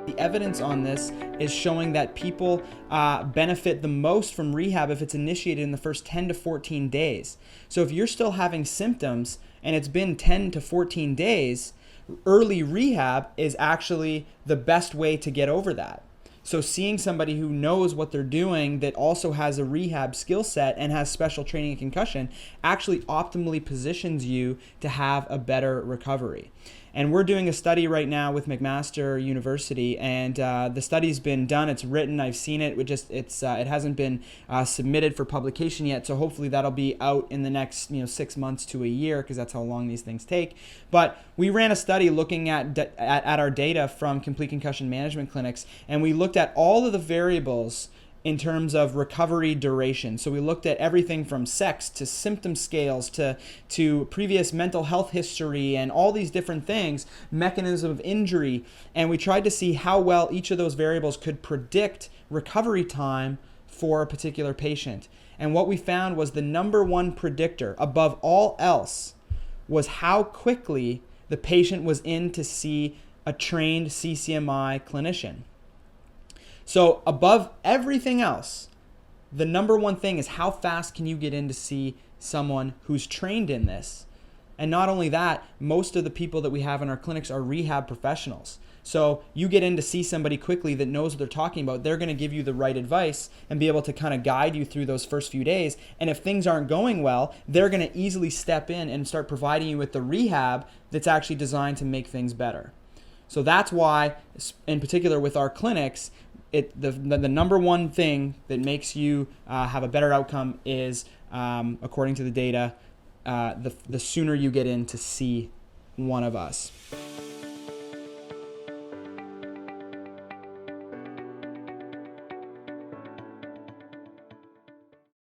The evidence on this is showing that people benefit the most from rehab if it's initiated in the first 10 to 14 days. So if you're still having symptoms and it's been 10 to 14 days, early rehab is actually the best way to get over that. So seeing somebody who knows what they're doing that also has a rehab skill set and has special training in concussion actually optimally positions you to have a better recovery. And we're doing a study right now with McMaster University, and the study's been done. It's written. I've seen it. It hasn't been submitted for publication yet. So hopefully that'll be out in the next 6 months to a year, because that's how long these things take. But we ran a study looking at our data from complete concussion management clinics, and we looked at all of the variables in terms of recovery duration. So we looked at everything from sex to symptom scales to previous mental health history and all these different things, mechanism of injury, and we tried to see how well each of those variables could predict recovery time for a particular patient. And what we found was the number one predictor above all else was how quickly the patient was in to see a trained CCMI clinician. So above everything else, the number one thing is how fast can you get in to see someone who's trained in this. And not only that, most of the people that we have in our clinics are rehab professionals. So you get in to see somebody quickly that knows what they're talking about. They're going to give you the right advice and be able to kind of guide you through those first few days. And if things aren't going well, they're going to easily step in and start providing you with the rehab that's actually designed to make things better. So that's why, in particular with our clinics, the number one thing that makes you have a better outcome is, according to the data, the sooner you get in to see one of us.